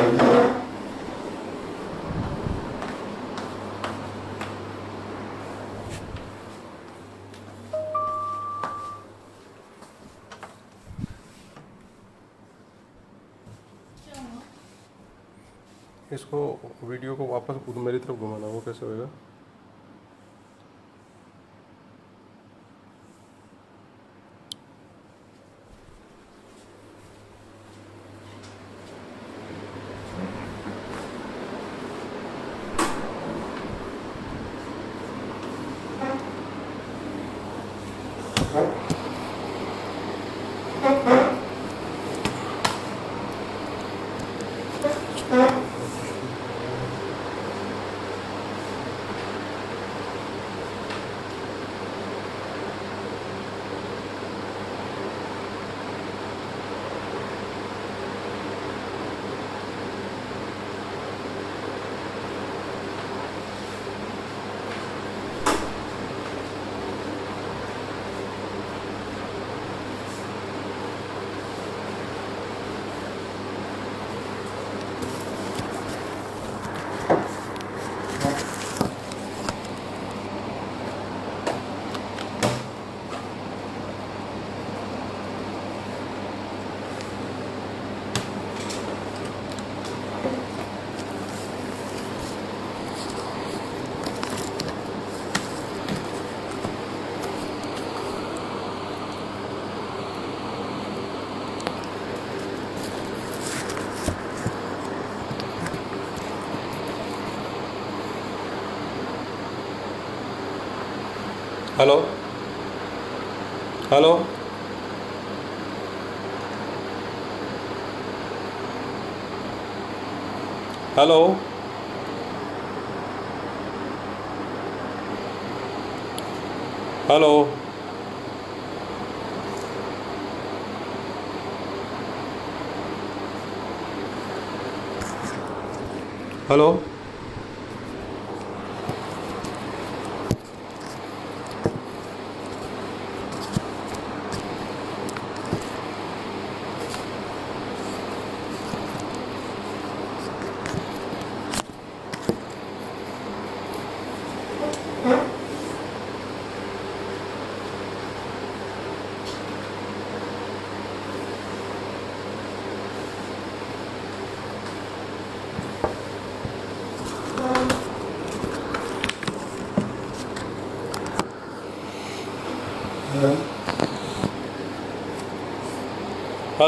इसको वीडियो को वापस मेरी तरफ घुमाना, वो कैसे होएगा? Hello hello hello hello hello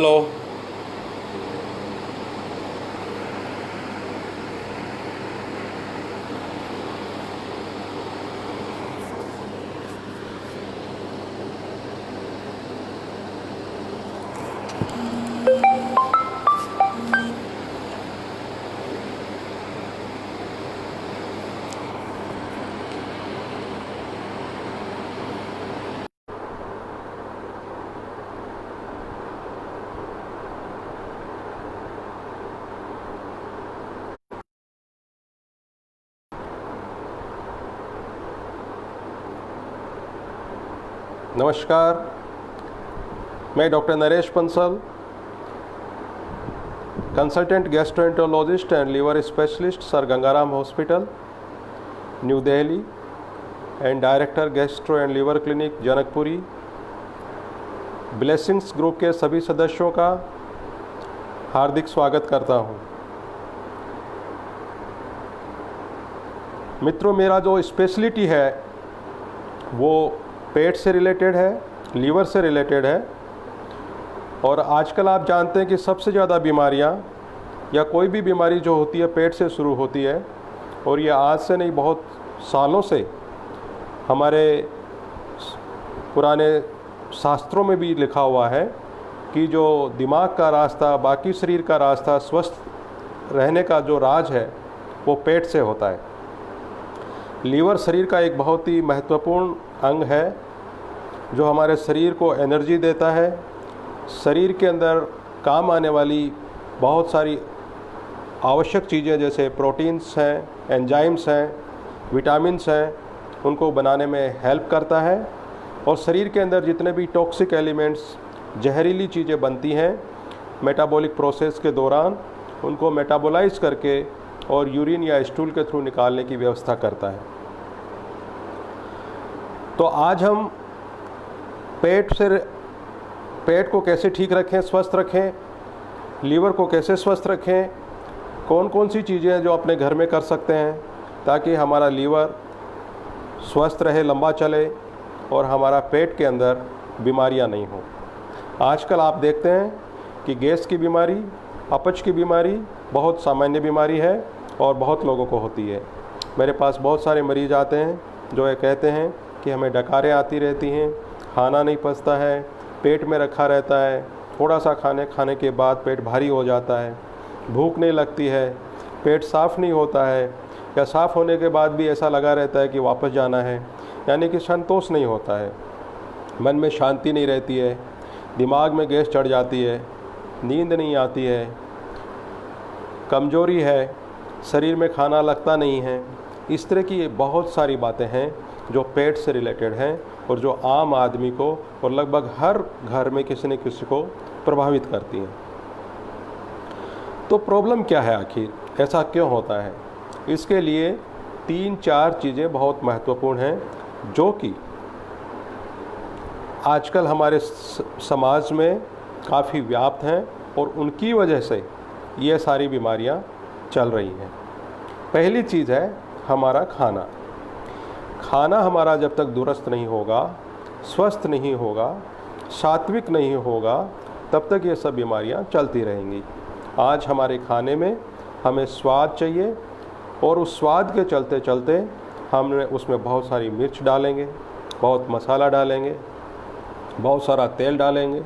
hello नमस्कार, मैं doctor Naresh Bansal, consultant gastroenterologist and liver specialist, Sir Gangaram Hospital, New Delhi and director gastro and liver clinic Janakpuri, blessings group के सभी सदस्यों का हार्दिक स्वागत करता हूं। मित्रों, मेरा जो स्पेशलिटी है वो पेट से रिलेटेड है, लीवर से रिलेटेड है। और आजकल आप जानते हैं कि सबसे ज़्यादा बीमारियां या कोई भी बीमारी जो होती है पेट से शुरू होती है। और ये आज से नहीं, बहुत सालों से हमारे पुराने शास्त्रों में भी लिखा हुआ है कि जो दिमाग का रास्ता, बाकी शरीर का रास्ता, स्वस्थ रहने का जो राज है वो पेट से होता है। लीवर शरीर का एक बहुत ही महत्वपूर्ण अंग है जो हमारे शरीर को एनर्जी देता है। शरीर के अंदर काम आने वाली बहुत सारी आवश्यक चीज़ें जैसे प्रोटीन्स हैं, एंजाइम्स हैं, विटामिन्स हैं, उनको बनाने में हेल्प करता है। और शरीर के अंदर जितने भी टॉक्सिक एलिमेंट्स, जहरीली चीज़ें बनती हैं मेटाबॉलिक प्रोसेस के दौरान, उनको मेटाबोलाइज करके और यूरिन या स्टूल के थ्रू निकालने की व्यवस्था करता है। तो आज हम पेट को कैसे ठीक रखें, स्वस्थ रखें, लीवर को कैसे स्वस्थ रखें, कौन कौन सी चीज़ें हैं जो अपने घर में कर सकते हैं ताकि हमारा लीवर स्वस्थ रहे, लंबा चले और हमारा पेट के अंदर बीमारियां नहीं हो। आजकल आप देखते हैं कि गैस की बीमारी, अपच की बीमारी बहुत सामान्य बीमारी है और बहुत लोगों को होती है। मेरे पास बहुत सारे मरीज आते हैं जो ये कहते हैं कि हमें डकारें आती रहती हैं, खाना नहीं पचता है, पेट में रखा रहता है, थोड़ा सा खाने के बाद पेट भारी हो जाता है, भूख नहीं लगती है, पेट साफ़ नहीं होता है, या साफ़ होने के बाद भी ऐसा लगा रहता है कि वापस जाना है, यानी कि संतोष नहीं होता है, मन में शांति नहीं रहती है, दिमाग में गैस चढ़ जाती है, नींद नहीं आती है, कमजोरी है, शरीर में खाना लगता नहीं है। इस तरह की बहुत सारी बातें हैं जो पेट से रिलेटेड हैं और जो आम आदमी को और लगभग हर घर में किसी न किसी को प्रभावित करती हैं। तो प्रॉब्लम क्या है, आखिर ऐसा क्यों होता है? इसके लिए 3-4 चीज़ें बहुत महत्वपूर्ण हैं जो कि आजकल हमारे समाज में काफ़ी व्याप्त हैं और उनकी वजह से ये सारी बीमारियां चल रही हैं। पहली चीज़ है हमारा खाना। खाना हमारा जब तक दुरुस्त नहीं होगा, स्वस्थ नहीं होगा, सात्विक नहीं होगा, तब तक ये सब बीमारियां चलती रहेंगी। आज हमारे खाने में हमें स्वाद चाहिए और उस स्वाद के चलते चलते हमने उसमें बहुत सारी मिर्च डालेंगे, बहुत मसाला डालेंगे, बहुत सारा तेल डालेंगे,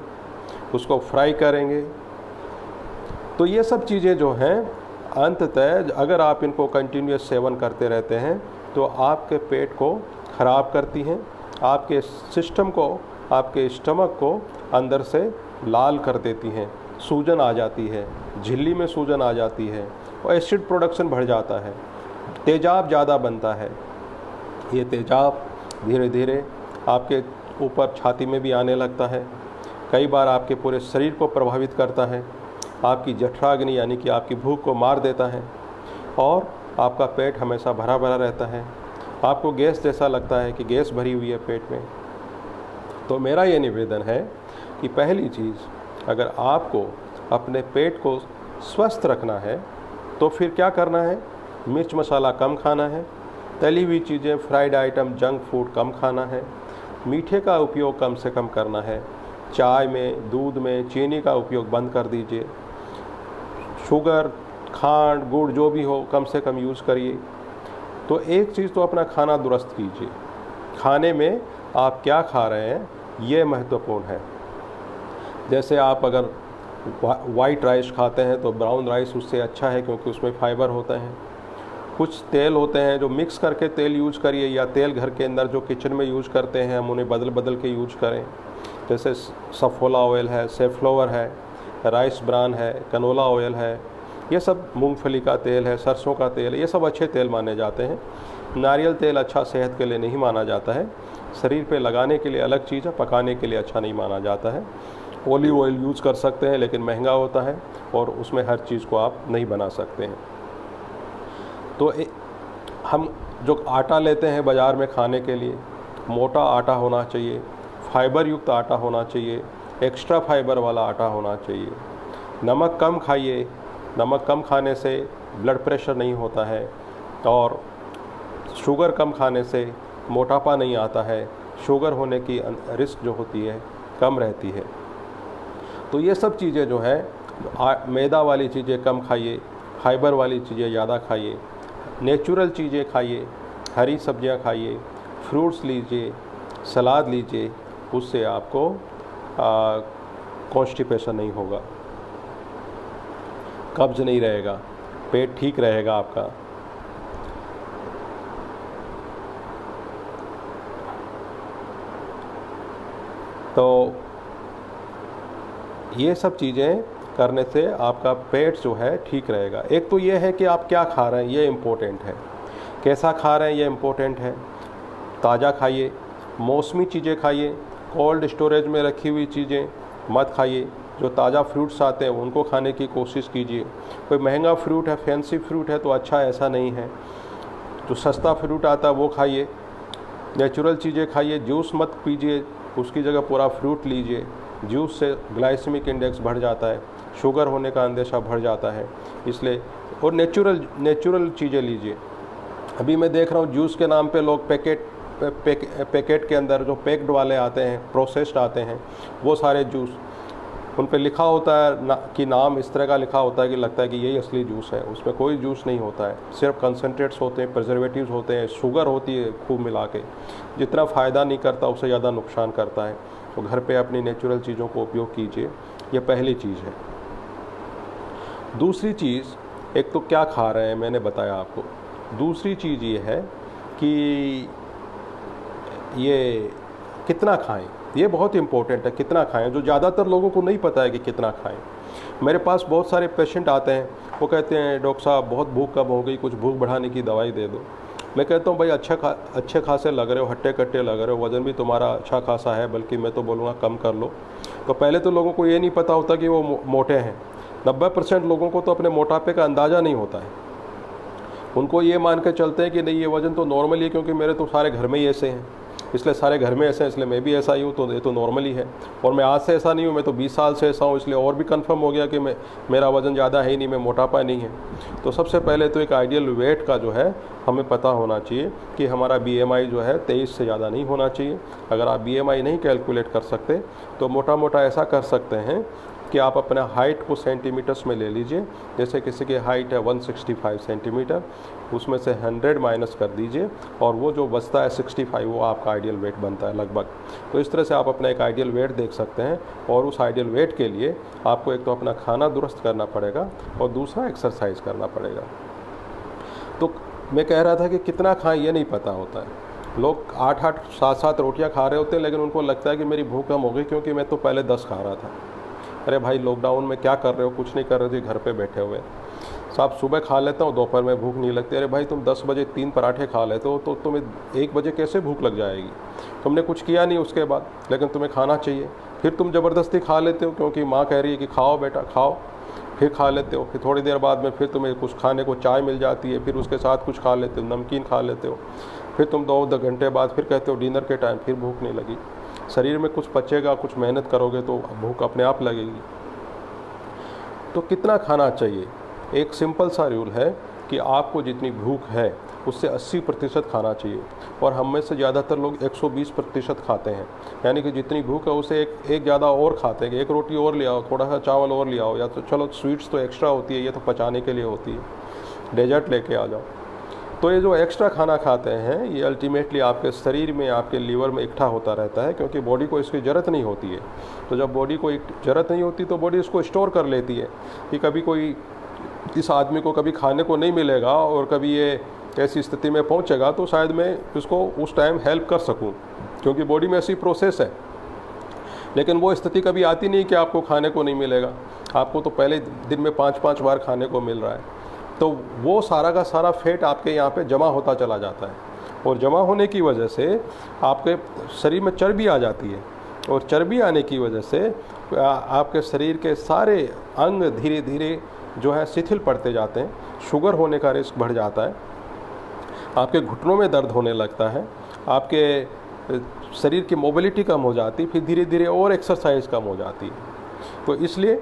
उसको फ्राई करेंगे। तो ये सब चीज़ें जो हैं अंततः अगर आप इनको कंटिन्यूस सेवन करते रहते हैं तो आपके पेट को ख़राब करती हैं, आपके सिस्टम को, आपके स्टमक को अंदर से लाल कर देती हैं, सूजन आ जाती है, झिल्ली में सूजन आ जाती है और एसिड प्रोडक्शन बढ़ जाता है, तेजाब ज़्यादा बनता है। ये तेजाब धीरे धीरे आपके ऊपर छाती में भी आने लगता है, कई बार आपके पूरे शरीर को प्रभावित करता है, आपकी जठराग्नि यानी कि आपकी भूख को मार देता है और आपका पेट हमेशा भरा भरा रहता है, आपको गैस जैसा लगता है कि गैस भरी हुई है पेट में। तो मेरा ये निवेदन है कि पहली चीज़, अगर आपको अपने पेट को स्वस्थ रखना है तो फिर क्या करना है? मिर्च मसाला कम खाना है, तली हुई चीज़ें, फ्राइड आइटम, जंक फूड कम खाना है, मीठे का उपयोग कम से कम करना है, चाय में, दूध में चीनी का उपयोग बंद कर दीजिए, शुगर, खांड, गुड़ जो भी हो कम से कम यूज़ करिए। तो एक चीज़ तो अपना खाना दुरुस्त कीजिए, खाने में आप क्या खा रहे हैं ये महत्वपूर्ण है। जैसे आप अगर वाइट राइस खाते हैं तो ब्राउन राइस उससे अच्छा है क्योंकि उसमें फाइबर होता है। कुछ तेल होते हैं जो मिक्स करके तेल यूज करिए, या तेल घर के अंदर जो किचन में यूज करते हैं हम उन्हें बदल बदल के यूज करें। जैसे सफोला ऑयल है, सेफ्लोवर है, राइस ब्रान है, कनोला ऑयल है, ये सब मूंगफली का तेल है, सरसों का तेल है, ये सब अच्छे तेल माने जाते हैं। नारियल तेल अच्छा सेहत के लिए नहीं माना जाता है, शरीर पे लगाने के लिए अलग चीज़ है, पकाने के लिए अच्छा नहीं माना जाता है। ओलिव ऑयल यूज़ कर सकते हैं लेकिन महंगा होता है और उसमें हर चीज़ को आप नहीं बना सकते हैं। तो हम जो आटा लेते हैं बाज़ार में खाने के लिए, मोटा आटा होना चाहिए, फाइबर युक्त आटा होना चाहिए, एक्स्ट्रा फाइबर वाला आटा होना चाहिए। नमक कम खाइए, नमक कम खाने से ब्लड प्रेशर नहीं होता है और शुगर कम खाने से मोटापा नहीं आता है, शुगर होने की रिस्क जो होती है कम रहती है। तो ये सब चीज़ें जो है, मैदा वाली चीज़ें कम खाइए, फाइबर वाली चीज़ें ज़्यादा खाइए, नेचुरल चीज़ें खाइए, हरी सब्जियां खाइए, फ्रूट्स लीजिए, सलाद लीजिए, उससे आपको कॉन्स्टिपेशन नहीं होगा, कब्ज नहीं रहेगा, पेट ठीक रहेगा आपका। तो ये सब चीज़ें करने से आपका पेट जो है ठीक रहेगा। एक तो ये है कि आप क्या खा रहे हैं, ये इम्पोर्टेंट है, कैसा खा रहे हैं ये इम्पोर्टेंट है। ताज़ा खाइए, मौसमी चीज़ें खाइए, कोल्ड स्टोरेज में रखी हुई चीज़ें मत खाइए, जो ताज़ा फ्रूट्स आते हैं उनको खाने की कोशिश कीजिए। कोई महंगा फ्रूट है, फैंसी फ्रूट है तो अच्छा, ऐसा नहीं है। जो सस्ता फ्रूट आता है वो खाइए, नेचुरल चीज़ें खाइए। जूस मत पीजिए, उसकी जगह पूरा फ्रूट लीजिए। जूस से ग्लाइसेमिक इंडेक्स बढ़ जाता है, शुगर होने का अंदेशा बढ़ जाता है, इसलिए। और नेचुरल चीज़ें लीजिए। अभी मैं देख रहा हूँ जूस के नाम पे लोग पैकेट के अंदर जो पैक्ड वाले आते हैं, प्रोसेस्ड आते हैं, वो सारे जूस, उन पे लिखा होता है कि नाम इस तरह का लिखा होता है कि लगता है कि यही असली जूस है। उसमें कोई जूस नहीं होता है, सिर्फ कंसनट्रेट्स होते हैं, प्रिजर्वेटिव्स होते हैं, शुगर होती है खूब मिला के। जितना फ़ायदा नहीं करता उससे ज़्यादा नुकसान करता है। तो घर पे अपनी नेचुरल चीज़ों को उपयोग कीजिए, ये पहली चीज़ है। दूसरी चीज़, एक तो क्या खा रहे हैं मैंने बताया आपको। दूसरी चीज़ ये है कि ये कितना खाएं, ये बहुत इंपॉर्टेंट है, कितना खाएं, जो ज़्यादातर लोगों को नहीं पता है कि कितना खाएं। मेरे पास बहुत सारे पेशेंट आते हैं, वो कहते हैं डॉक्टर साहब बहुत भूख कम हो गई, कुछ भूख बढ़ाने की दवाई दे दो। मैं कहता हूँ भाई अच्छे खासे लग रहे हो, हट्टे कट्टे लग रहे हो, वज़न भी तुम्हारा अच्छा खासा है, बल्कि मैं तो बोलूँगा कम कर लो। तो पहले तो लोगों को ये नहीं पता होता कि वो मोटे हैं। 90% लोगों को तो अपने मोटापे का अंदाज़ा नहीं होता है। उनको ये मान के चलते हैं कि नहीं ये वज़न तो नॉर्मल ही है, क्योंकि मेरे तो सारे घर में ही ऐसे हैं, इसलिए सारे घर में ऐसे हैं, इसलिए मैं भी ऐसा ही हूँ, तो ये तो नॉर्मल ही है। और मैं आज से ऐसा नहीं हूँ, मैं तो 20 साल से ऐसा हूँ, इसलिए और भी कंफर्म हो गया कि मेरा वज़न ज़्यादा है ही नहीं, मैं मोटापा नहीं है। तो सबसे पहले तो एक आइडियल वेट का जो है हमें पता होना चाहिए कि हमारा BMI जो है 23 से ज़्यादा नहीं होना चाहिए। अगर आप BMI नहीं कैलकुलेट कर सकते तो मोटा मोटा ऐसा कर सकते हैं कि आप अपना हाइट को सेंटीमीटर्स में ले लीजिए। जैसे किसी की हाइट है 165 सेंटीमीटर, उसमें से 100 माइनस कर दीजिए और वो जो बचता है 65, वो आपका आइडियल वेट बनता है लगभग। तो इस तरह से आप अपना एक आइडियल वेट देख सकते हैं। और उस आइडियल वेट के लिए आपको एक तो अपना खाना दुरुस्त करना पड़ेगा और दूसरा एक्सरसाइज करना पड़ेगा। तो मैं कह रहा था कि कितना खाएं ये नहीं पता होता है। लोग 8-8, 7-7 रोटियाँ खा रहे होते हैं, लेकिन उनको लगता है कि मेरी भूख कम हो गई क्योंकि मैं तो पहले 10 खा रहा था। अरे भाई लॉकडाउन में क्या कर रहे हो? कुछ नहीं कर रहे थे, घर पे बैठे हुए। साहब सुबह खा लेता हूँ, दोपहर में भूख नहीं लगती। अरे भाई तुम 10 बजे 3 पराठे खा लेते हो तो तुम्हें 1 बजे कैसे भूख लग जाएगी? तुमने कुछ किया नहीं उसके बाद, लेकिन तुम्हें खाना चाहिए। फिर तुम ज़बरदस्ती खा लेते हो क्योंकि माँ कह रही है कि खाओ बेटा खाओ, फिर खा लेते हो। फिर थोड़ी देर बाद में फिर तुम्हें कुछ खाने को चाय मिल जाती है, फिर उसके साथ कुछ खा लेते हो, नमकीन खा लेते हो। फिर तुम 2 घंटे बाद फिर कहते हो डिनर के टाइम फिर भूख नहीं लगी। शरीर में कुछ पचेगा, कुछ मेहनत करोगे तो भूख अपने आप लगेगी। तो कितना खाना चाहिए? एक सिंपल सा रूल है कि आपको जितनी भूख है उससे 80% खाना चाहिए। और हम में से ज़्यादातर लोग 120% खाते हैं, यानी कि जितनी भूख है उसे एक ज़्यादा और खाते हैं। एक रोटी और ले आओ, थोड़ा सा चावल और ले आओ, या तो चलो स्वीट्स तो एक्स्ट्रा होती है, ये तो पचाने के लिए होती है, डेजर्ट लेके आ जाओ। तो ये जो एक्स्ट्रा खाना खाते हैं ये अल्टीमेटली आपके शरीर में, आपके लीवर में इकट्ठा होता रहता है, क्योंकि बॉडी को इसकी ज़रूरत नहीं होती है। तो जब बॉडी को ज़रूरत नहीं होती तो बॉडी इसको स्टोर कर लेती है कि कभी कोई इस आदमी को कभी खाने को नहीं मिलेगा और कभी ये ऐसी स्थिति में पहुंचेगा तो शायद मैं इसको उस टाइम हेल्प कर सकूं, क्योंकि बॉडी में ऐसी प्रोसेस है। लेकिन वो स्थिति कभी आती नहीं कि आपको खाने को नहीं मिलेगा। आपको तो पहले दिन में 5-5 बार खाने को मिल रहा है, तो वो सारा का सारा फैट आपके यहाँ पे जमा होता चला जाता है। और जमा होने की वजह से आपके शरीर में चर्बी आ जाती है, और चर्बी आने की वजह से आपके शरीर के सारे अंग धीरे धीरे जो है शिथिल पड़ते जाते हैं। शुगर होने का रिस्क बढ़ जाता है, आपके घुटनों में दर्द होने लगता है, आपके शरीर की मोबिलिटी कम हो जाती, फिर धीरे धीरे और एक्सरसाइज कम हो जाती है। तो इसलिए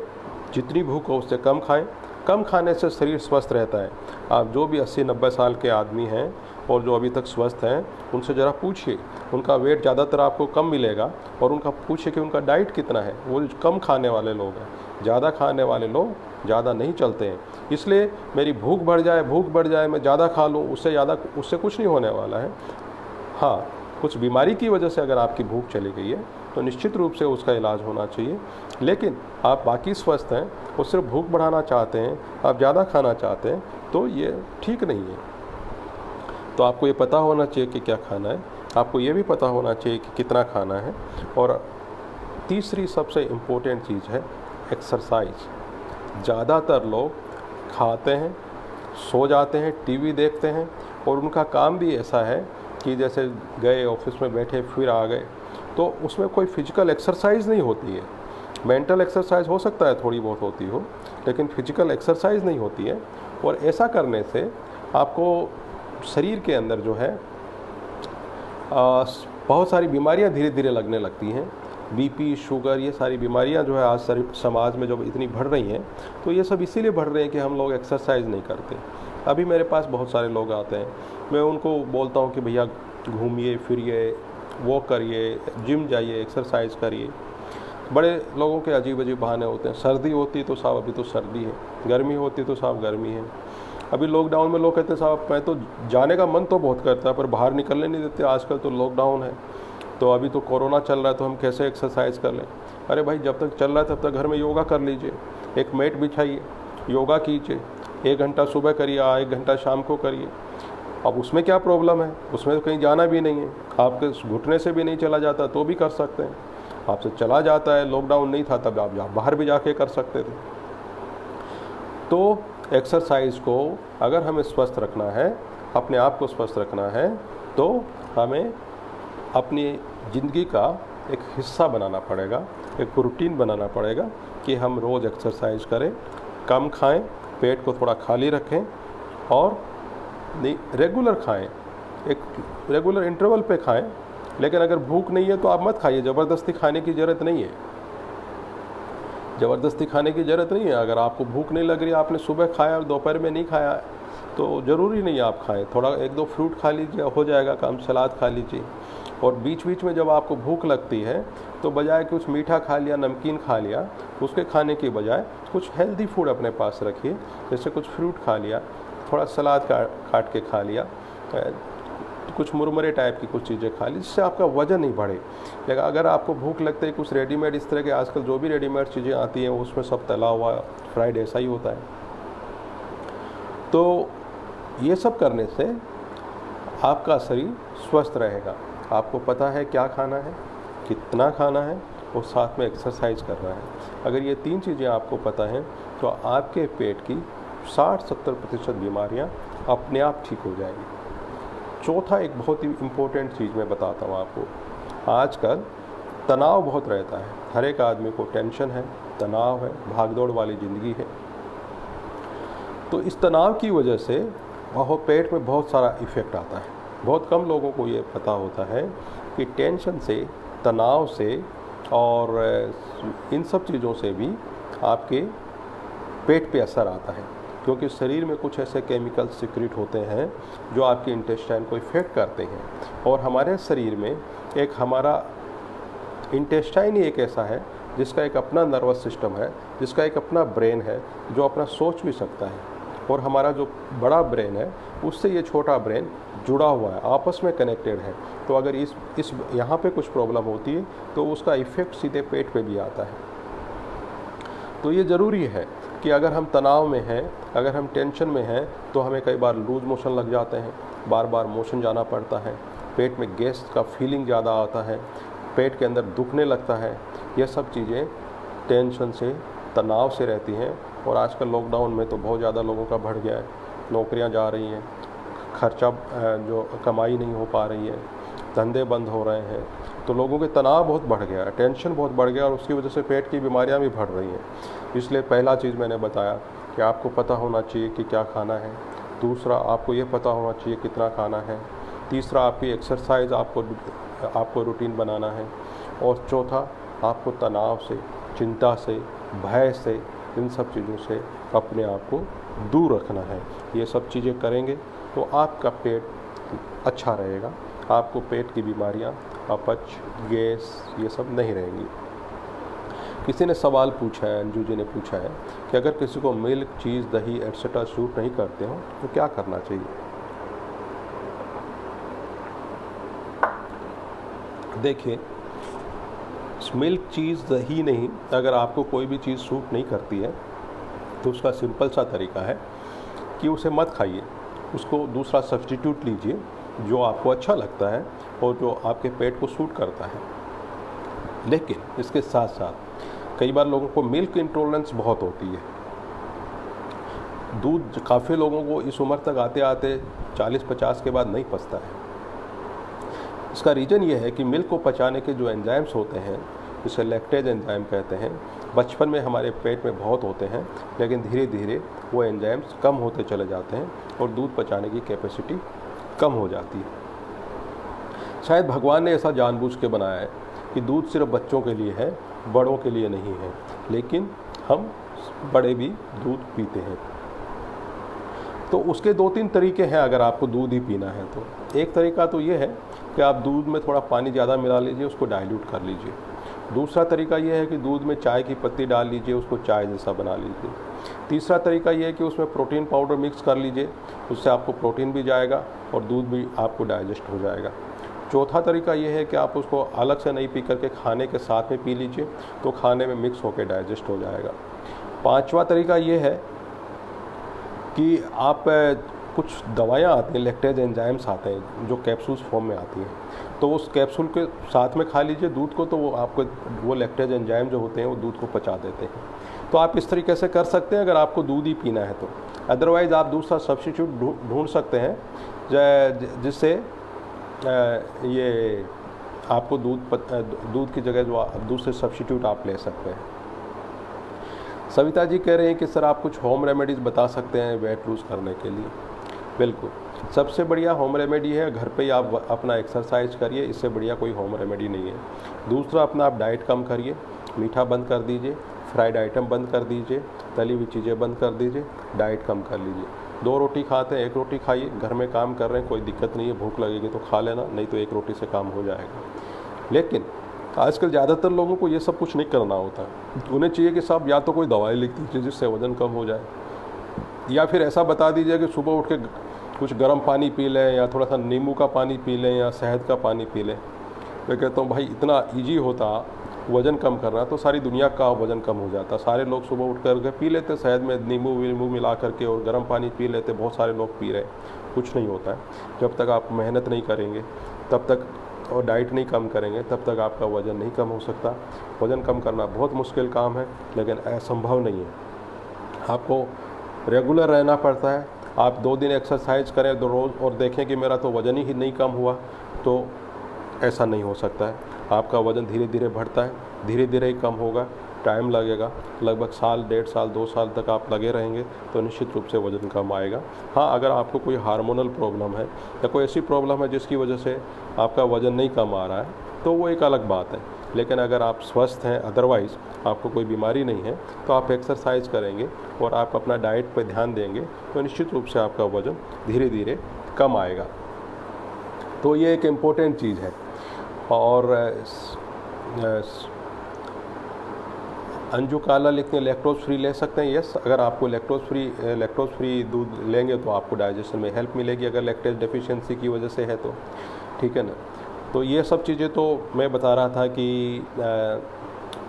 जितनी भूख हो उससे कम खाएं। कम खाने से शरीर स्वस्थ रहता है। आप जो भी 80-90 साल के आदमी हैं और जो अभी तक स्वस्थ हैं उनसे ज़रा पूछिए, उनका वेट ज़्यादातर आपको कम मिलेगा। और उनका पूछिए कि उनका डाइट कितना है। वो कम खाने वाले लोग हैं, ज़्यादा खाने वाले लोग ज़्यादा नहीं चलते हैं। इसलिए मेरी भूख बढ़ जाए मैं ज़्यादा खा लूँ, उससे कुछ नहीं होने वाला है। हाँ, कुछ बीमारी की वजह से अगर आपकी भूख चली गई है तो निश्चित रूप से उसका इलाज होना चाहिए। लेकिन आप बाकी स्वस्थ हैं और सिर्फ भूख बढ़ाना चाहते हैं, आप ज़्यादा खाना चाहते हैं, तो ये ठीक नहीं है। तो आपको ये पता होना चाहिए कि क्या खाना है, आपको ये भी पता होना चाहिए कि कितना खाना है। और तीसरी सबसे इम्पोर्टेंट चीज़ है एक्सरसाइज। ज़्यादातर लोग खाते हैं, सो जाते हैं, टीवी देखते हैं, और उनका काम भी ऐसा है कि जैसे गए ऑफिस में बैठे फिर आ गए, तो उसमें कोई फिजिकल एक्सरसाइज नहीं होती है। मेंटल एक्सरसाइज हो सकता है थोड़ी बहुत होती हो, लेकिन फिजिकल एक्सरसाइज नहीं होती है। और ऐसा करने से आपको शरीर के अंदर जो है बहुत सारी बीमारियां धीरे धीरे लगने लगती हैं। बीपी, शुगर, ये सारी बीमारियां जो है आज समाज में जब इतनी बढ़ रही हैं, तो ये सब इसीलिए बढ़ रहे हैं कि हम लोग एक्सरसाइज नहीं करते। अभी मेरे पास बहुत सारे लोग आते हैं, मैं उनको बोलता हूँ कि भैया घूमिए फिरिए, वॉक करिए, जिम जाइए, एक्सरसाइज करिए। बड़े लोगों के अजीब अजीब बहाने होते हैं। सर्दी होती तो साहब अभी तो सर्दी है, गर्मी होती तो साहब गर्मी है। अभी लॉकडाउन में लोग कहते हैं साहब मैं तो जाने का मन तो बहुत करता है पर बाहर निकलने नहीं देते, आजकल तो लॉकडाउन है, तो अभी तो कोरोना चल रहा है तो हम कैसे एक्सरसाइज कर लें। अरे भाई जब तक चल रहा है तब तक घर में योगा कर लीजिए, एक मैट बिछाइए, योगा कीजिए, 1 घंटा सुबह करिए, 1 घंटा शाम को करिए। अब उसमें क्या प्रॉब्लम है, उसमें तो कहीं जाना भी नहीं है, आपके घुटने से भी नहीं चला जाता तो भी कर सकते हैं। आपसे चला जाता है, लॉकडाउन नहीं था तब आप बाहर भी जाके कर सकते थे। तो एक्सरसाइज को अगर हमें स्वस्थ रखना है, अपने आप को स्वस्थ रखना है, तो हमें अपनी ज़िंदगी का एक हिस्सा बनाना पड़ेगा, एक रूटीन बनाना पड़ेगा कि हम रोज़ एक्सरसाइज करें, कम खाएं, पेट को थोड़ा खाली रखें और रेगुलर खाएं, एक रेगुलर इंटरवल पे खाएं। लेकिन अगर भूख नहीं है तो आप मत खाइए, ज़बरदस्ती खाने की ज़रूरत नहीं है, ज़बरदस्ती खाने की ज़रूरत नहीं है। अगर आपको भूख नहीं लग रही, आपने सुबह खाया और दोपहर में नहीं खाया तो ज़रूरी नहीं है आप खाएं, थोड़ा 1-2 फ्रूट खा लीजिए, हो जाएगा काम, सलाद खा लीजिए। और बीच बीच में जब आपको भूख लगती है तो बजाय कुछ मीठा खा लिया, नमकीन खा लिया, उसके खाने की बजाय कुछ हेल्दी फूड अपने पास रखिए, जैसे कुछ फ्रूट खा लिया, थोड़ा सलाद काट के खा लिया, कुछ मुरमुरे टाइप की कुछ चीज़ें खा ली, जिससे आपका वज़न नहीं बढ़े। लेकिन अगर आपको भूख लगता है, कुछ रेडीमेड इस तरह के आजकल जो भी रेडीमेड चीज़ें आती हैं उसमें सब तला हुआ फ्राइड ऐसा ही होता है। तो ये सब करने से आपका शरीर स्वस्थ रहेगा, आपको पता है क्या खाना है, कितना खाना है और साथ में एक्सरसाइज करना है। अगर ये 3 चीज़ें आपको पता हैं तो आपके पेट की 60-70% बीमारियां अपने आप ठीक हो जाएंगी। चौथा एक बहुत ही इम्पोर्टेंट चीज़ मैं बताता हूँ आपको। आजकल तनाव बहुत रहता है, हर एक आदमी को टेंशन है, तनाव है, भागदौड़ वाली ज़िंदगी है। तो इस तनाव की वजह से पेट में बहुत सारा इफ़ेक्ट आता है। बहुत कम लोगों को ये पता होता है कि टेंशन से, तनाव से और इन सब चीज़ों से भी आपके पेट पे असर आता है, क्योंकि शरीर में कुछ ऐसे केमिकल सीक्रेट होते हैं जो आपके इंटेस्टाइन को इफ़ेक्ट करते हैं। और हमारे शरीर में एक हमारा इंटेस्टाइन ही एक ऐसा है जिसका एक अपना नर्वस सिस्टम है, जिसका एक अपना ब्रेन है जो अपना सोच भी सकता है। और हमारा जो बड़ा ब्रेन है उससे ये छोटा ब्रेन जुड़ा हुआ है, आपस में कनेक्टेड है। तो अगर इस यहाँ पे कुछ प्रॉब्लम होती है तो उसका इफ़ेक्ट सीधे पेट पे भी आता है। तो ये ज़रूरी है कि अगर हम तनाव में हैं, अगर हम टेंशन में हैं, तो हमें कई बार लूज मोशन लग जाते हैं, बार बार मोशन जाना पड़ता है, पेट में गैस का फीलिंग ज़्यादा आता है, पेट के अंदर दुखने लगता है। ये सब चीज़ें टेंशन से, तनाव से रहती हैं। और आजकल लॉकडाउन में तो बहुत ज़्यादा लोगों का बढ़ गया है, नौकरियां जा रही हैं, खर्चा जो कमाई नहीं हो पा रही है, धंधे बंद हो रहे हैं, तो लोगों के तनाव बहुत बढ़ गया है, टेंशन बहुत बढ़ गया और उसकी वजह से पेट की बीमारियां भी बढ़ रही हैं। इसलिए पहला चीज़ मैंने बताया कि आपको पता होना चाहिए कि क्या खाना है। दूसरा, आपको ये पता होना चाहिए कितना खाना है। तीसरा, आपकी एक्सरसाइज आपको रूटीन बनाना है। और चौथा, आपको तनाव से, चिंता से, भय से, इन सब चीज़ों से अपने आप को दूर रखना है। ये सब चीज़ें करेंगे तो आपका पेट अच्छा रहेगा, आपको पेट की बीमारियां, अपच, गैस, ये सब नहीं रहेंगी। किसी ने सवाल पूछा है, अंजू जी ने पूछा है कि अगर किसी को मिल्क, चीज़, दही एट्सेट्रा सूट नहीं करते हो तो क्या करना चाहिए। देखिए, मिल्क, चीज़, दही नहीं, अगर आपको कोई भी चीज़ सूट नहीं करती है तो उसका सिंपल सा तरीका है कि उसे मत खाइए, उसको दूसरा सब्स्टिट्यूट लीजिए जो आपको अच्छा लगता है और जो आपके पेट को सूट करता है। लेकिन इसके साथ साथ कई बार लोगों को मिल्क इंटॉलरेंस बहुत होती है। दूध काफ़ी लोगों को इस उम्र तक आते आते 40-50 के बाद नहीं पचता है। इसका रीज़न ये है कि मिल्क को पचाने के जो एंजाइम्स होते हैं, जिसे लैक्टेज एंजाइम कहते हैं, बचपन में हमारे पेट में बहुत होते हैं, लेकिन धीरे धीरे वो एंजाइम्स कम होते चले जाते हैं और दूध पचाने की कैपेसिटी कम हो जाती है। शायद भगवान ने ऐसा जानबूझ के बनाया है कि दूध सिर्फ बच्चों के लिए है, बड़ों के लिए नहीं है, लेकिन हम बड़े भी दूध पीते हैं। तो उसके 2-3 तरीके हैं अगर आपको दूध ही पीना है तो। एक तरीका तो ये है कि आप दूध में थोड़ा पानी ज़्यादा मिला लीजिए, उसको डाइल्यूट कर लीजिए। दूसरा तरीका ये है कि दूध में चाय की पत्ती डाल लीजिए, उसको चाय जैसा बना लीजिए। तीसरा तरीका ये है कि उसमें प्रोटीन पाउडर मिक्स कर लीजिए, उससे आपको प्रोटीन भी जाएगा और दूध भी आपको डाइजेस्ट हो जाएगा। चौथा तरीका ये है कि आप उसको अलग से नहीं पी करके खाने के साथ में पी लीजिए, तो खाने में मिक्स होकर डाइजेस्ट हो जाएगा। पांचवा तरीका ये है कि आप कुछ दवाइयाँ आती हैं, लैक्टेज एंजाइम्स आते हैं जो कैप्सूल्स फॉर्म में आती हैं, तो उस कैप्सूल के साथ में खा लीजिए दूध को, तो वो आपको वो लैक्टेज एंजाइम जो होते हैं वो दूध को पचा देते हैं। तो आप इस तरीके से कर सकते हैं अगर आपको दूध ही पीना है तो। अदरवाइज़ आप दूसरा सब्स्टिट्यूट ढूंढ सकते हैं जिससे ये आपको दूध की जगह जो दूसरे सब्स्टिट्यूट आप ले सकते हैं। सविता जी कह रहे हैं कि सर आप कुछ होम रेमेडीज़ बता सकते हैं वेट लूज़ करने के लिए। बिल्कुल, सबसे बढ़िया होम रेमेडी है घर पे ही आप अपना एक्सरसाइज करिए, इससे बढ़िया कोई होम रेमेडी नहीं है। दूसरा, अपना आप डाइट कम करिए, मीठा बंद कर दीजिए, फ्राइड आइटम बंद कर दीजिए, तली हुई चीज़ें बंद कर दीजिए, डाइट कम कर लीजिए। 2 रोटी खाते हैं 1 रोटी खाइए, घर में काम कर रहे हैं कोई दिक्कत नहीं है, भूख लगेगी तो खा लेना, नहीं तो 1 रोटी से काम हो जाएगा। लेकिन आजकल ज़्यादातर लोगों को ये सब कुछ नहीं करना होता, उन्हें चाहिए कि साहब या तो कोई दवाई लिख दीजिए जिससे वज़न कम हो जाए, या फिर ऐसा बता दीजिए कि सुबह उठ के कुछ गर्म पानी पी लें या थोड़ा सा नींबू का पानी पी लें या शहद का पानी पी लें। मैं कहता हूँ भाई इतना ईजी होता वज़न कम करना तो सारी दुनिया का वज़न कम हो जाता। सारे लोग सुबह उठ कर पी लेते शहद में नींबू मिला करके और गर्म पानी पी लेते, बहुत सारे लोग पी रहे, कुछ नहीं होता है। जब तक आप मेहनत नहीं करेंगे तब तक और डाइट नहीं कम करेंगे तब तक आपका वज़न नहीं कम हो सकता। वज़न कम करना बहुत मुश्किल काम है, लेकिन असंभव नहीं है। आपको रेगुलर रहना पड़ता है। आप 2 दिन एक्सरसाइज करें 2 रोज़ और देखें कि मेरा तो वज़न ही नहीं कम हुआ, तो ऐसा नहीं हो सकता है। आपका वज़न धीरे धीरे बढ़ता है, धीरे धीरे ही कम होगा, टाइम लगेगा, लगभग साल, 1.5 साल, 2 साल तक आप लगे रहेंगे तो निश्चित रूप से वज़न कम आएगा। हाँ, अगर आपको कोई हार्मोनल प्रॉब्लम है या कोई ऐसी प्रॉब्लम है जिसकी वजह से आपका वज़न नहीं कम आ रहा है तो वो एक अलग बात है, लेकिन अगर आप स्वस्थ हैं, अदरवाइज़ आपको कोई बीमारी नहीं है, तो आप एक्सरसाइज करेंगे और आप अपना डाइट पर ध्यान देंगे तो निश्चित रूप से आपका वज़न धीरे धीरे कम आएगा। तो ये एक इम्पोर्टेंट चीज़ है। और अंजू काला लिखते हैं लैक्टोज फ्री ले सकते हैं। यस, अगर आपको लैक्टोज फ्री दूध लेंगे तो आपको डाइजेशन में हेल्प मिलेगी, अगर लैक्टेज डेफिशिएंसी की वजह से है तो, ठीक है ना। तो ये सब चीज़ें तो मैं बता रहा था कि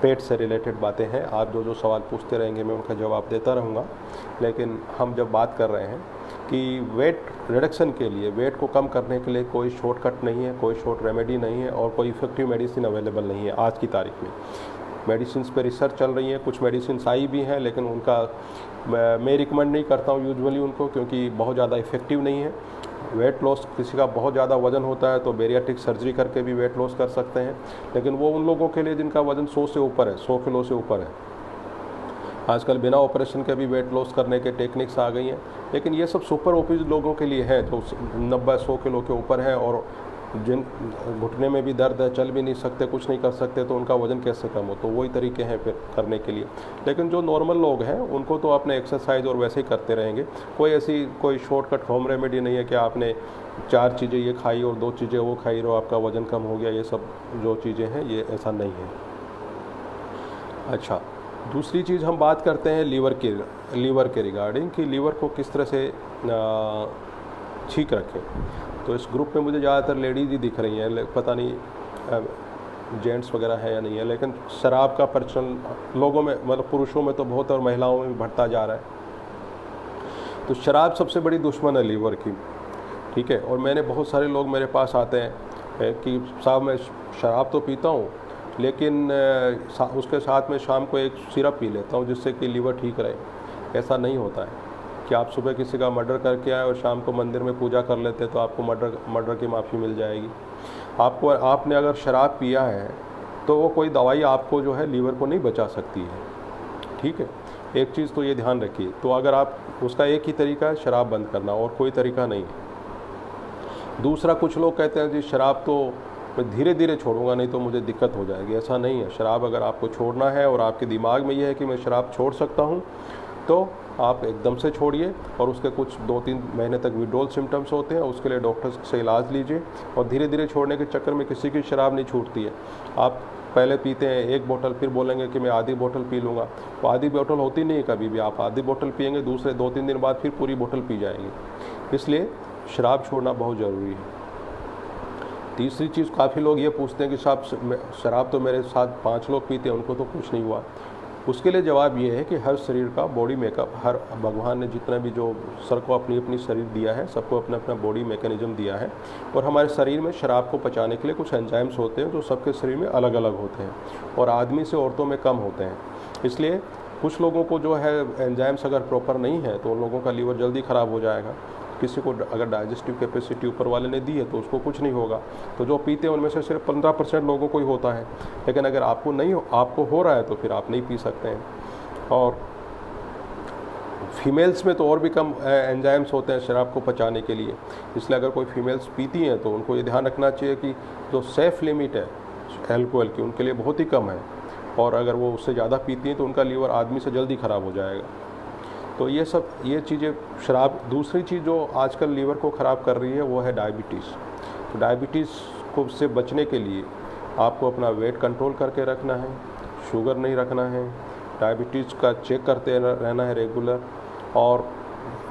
पेट से रिलेटेड बातें हैं। आप जो सवाल पूछते रहेंगे मैं उनका जवाब देता रहूँगा। लेकिन हम जब बात कर रहे हैं कि वेट रिडक्शन के लिए, वेट को कम करने के लिए कोई शॉर्टकट नहीं है, कोई शॉर्ट रेमेडी नहीं है और कोई इफेक्टिव मेडिसिन अवेलेबल नहीं है आज की तारीख में। मेडिसिन पे रिसर्च चल रही है, कुछ मेडिसिन आई भी हैं, लेकिन उनका मैं रिकमेंड नहीं करता हूँ यूजुअली उनको, क्योंकि बहुत ज़्यादा इफेक्टिव नहीं है। वेट लॉस, किसी का बहुत ज़्यादा वज़न होता है तो बेरियाट्रिक सर्जरी करके भी वेट लॉस कर सकते हैं, लेकिन वो उन लोगों के लिए जिनका वज़न 100 से ऊपर है, 100 किलो से ऊपर है। आजकल बिना ऑपरेशन के भी वेट लॉस करने के टेक्निक्स आ गई हैं, लेकिन ये सब सुपर ओबीज लोगों के लिए है जो 90-100 किलो के ऊपर है और जिन घुटने में भी दर्द है, चल भी नहीं सकते, कुछ नहीं कर सकते, तो उनका वज़न कैसे कम हो। तो वही तरीके हैं फिर करने के लिए। लेकिन जो नॉर्मल लोग हैं उनको तो अपने एक्सरसाइज और वैसे ही करते रहेंगे। कोई शॉर्टकट होम रेमेडी नहीं है कि आपने 4 चीज़ें ये खाई और 2 चीज़ें वो खाई और आपका वज़न कम हो गया। ये सब जो चीज़ें हैं ये ऐसा नहीं है। अच्छा, दूसरी चीज़ हम बात करते हैं लीवर के रिगार्डिंग कि लीवर को किस तरह से ठीक रखें। तो इस ग्रुप में मुझे ज़्यादातर लेडीज़ ही दिख रही हैं, पता नहीं जेंट्स वगैरह है या नहीं है, लेकिन शराब का प्रचलन लोगों में, मतलब पुरुषों में तो बहुत और महिलाओं में भी बढ़ता जा रहा है। तो शराब सबसे बड़ी दुश्मन है लीवर की, ठीक है। और मैंने बहुत सारे लोग मेरे पास आते हैं कि साहब मैं शराब तो पीता हूँ, लेकिन उसके साथ में शाम को एक सिरप पी लेता हूँ जिससे कि लीवर ठीक रहे। ऐसा नहीं होता है कि आप सुबह किसी का मर्डर करके आए और शाम को मंदिर में पूजा कर लेते तो आपको मर्डर की माफ़ी मिल जाएगी। आपने अगर शराब पिया है तो वो कोई दवाई आपको जो है लीवर को नहीं बचा सकती है। ठीक है। एक चीज़ तो ये ध्यान रखिए, तो अगर आप उसका एक ही तरीका है शराब बंद करना, और कोई तरीका नहीं है। दूसरा, कुछ लोग कहते हैं जी शराब तो मैं धीरे धीरे छोड़ूंगा, नहीं तो मुझे दिक्कत हो जाएगी। ऐसा नहीं है। शराब अगर आपको छोड़ना है और आपके दिमाग में ये है कि मैं शराब छोड़ सकता हूँ, तो आप एकदम से छोड़िए, और उसके कुछ 2-3 महीने तक विड्रॉल सिम्टम्स होते हैं, उसके लिए डॉक्टर से इलाज लीजिए। और धीरे धीरे छोड़ने के चक्कर में किसी की शराब नहीं छूटती है। आप पहले पीते हैं 1 बोतल, फिर बोलेंगे कि मैं आधी बोतल पी लूँगा, तो आधी बोतल होती नहीं है कभी भी। आप आधी बोतल पिएंगे, दूसरे 2-3 दिन बाद फिर पूरी बोतल पी जाएंगे। इसलिए शराब छोड़ना बहुत ज़रूरी है। तीसरी चीज़, काफ़ी लोग ये पूछते हैं कि साहब शराब तो मेरे साथ 5 लोग पीते हैं, उनको तो कुछ नहीं हुआ। उसके लिए जवाब ये है कि हर शरीर का बॉडी मेकअप, हर भगवान ने जितना भी जो सर को अपनी अपनी शरीर दिया है, सबको अपना अपना बॉडी मैकेनिज्म दिया है। और हमारे शरीर में शराब को पचाने के लिए कुछ एंजाइम्स होते हैं जो सबके शरीर में अलग अलग होते हैं, और आदमी से औरतों में कम होते हैं। इसलिए कुछ लोगों को जो है एंजाइम्स अगर प्रॉपर नहीं है तो उन लोगों का लीवर जल्दी ख़राब हो जाएगा। किसी को अगर डाइजेस्टिव कैपेसिटी ऊपर वाले ने दी है तो उसको कुछ नहीं होगा। तो जो पीते हैं उनमें से सिर्फ 15% लोगों को ही होता है। लेकिन अगर आपको हो रहा है तो फिर आप नहीं पी सकते हैं। और फीमेल्स में तो और भी कम एंजाइम्स होते हैं शराब को पचाने के लिए। इसलिए अगर कोई फीमेल्स पीती हैं तो उनको ये ध्यान रखना चाहिए कि जो सेफ़ लिमिट है अल्कोहल की, उनके लिए बहुत ही कम है। और अगर वो उससे ज़्यादा पीती हैं तो उनका लीवर आदमी से जल्दी ख़राब हो जाएगा। तो ये चीज़ें शराब। दूसरी चीज़ जो आजकल लीवर को ख़राब कर रही है वो है डायबिटीज़। तो डायबिटीज़ को से बचने के लिए आपको अपना वेट कंट्रोल करके रखना है, शुगर नहीं रखना है, डायबिटीज़ का चेक करते रहना है रेगुलर, और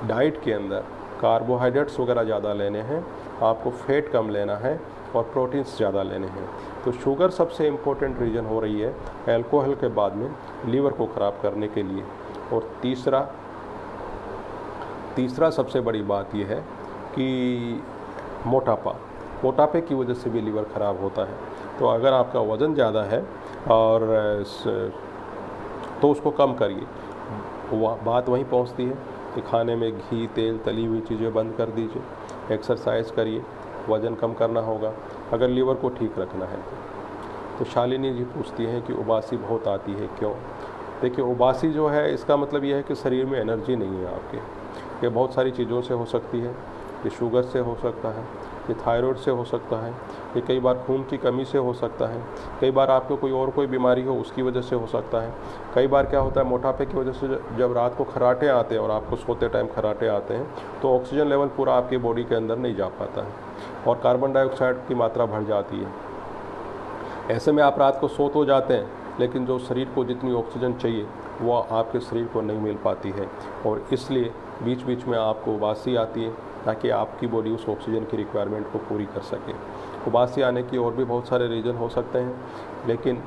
डाइट के अंदर कार्बोहाइड्रेट्स वगैरह ज़्यादा लेने हैं, आपको फैट कम लेना है, और प्रोटीन्स ज़्यादा लेने हैं। तो शुगर सबसे इम्पोर्टेंट रीज़न हो रही है अल्कोहल के बाद में लीवर को ख़राब करने के लिए। और तीसरा सबसे बड़ी बात यह है कि मोटापे की वजह से भी लीवर ख़राब होता है। तो अगर आपका वज़न ज़्यादा है और तो उसको कम करिए। बात वहीं पहुंचती है कि खाने में घी, तेल, तली हुई चीज़ें बंद कर दीजिए, एक्सरसाइज करिए, वज़न कम करना होगा अगर लीवर को ठीक रखना है। तो शालिनी जी पूछती हैं कि उबासी बहुत आती है, क्यों? देखिए, उबासी जो है इसका मतलब यह है कि शरीर में एनर्जी नहीं है आपके। ये बहुत सारी चीज़ों से हो सकती है। ये शुगर से हो सकता है, ये थायराइड से हो सकता है, ये कई बार खून की कमी से हो सकता है, कई बार आपको कोई बीमारी हो उसकी वजह से हो सकता है। कई बार क्या होता है, मोटापे की वजह से जब रात को खर्राटे आते हैं और आपको सोते टाइम खर्राटे आते हैं तो ऑक्सीजन लेवल पूरा आपकी बॉडी के अंदर नहीं जा पाता है और कार्बन डाइऑक्साइड की मात्रा बढ़ जाती है। ऐसे में आप रात को सो तो जाते हैं, लेकिन जो शरीर को जितनी ऑक्सीजन चाहिए वो आपके शरीर को नहीं मिल पाती है, और इसलिए बीच बीच में आपको उबासी आती है, ताकि आपकी बॉडी उस ऑक्सीजन की रिक्वायरमेंट को पूरी कर सके। उबासी आने की और भी बहुत सारे रीज़न हो सकते हैं, लेकिन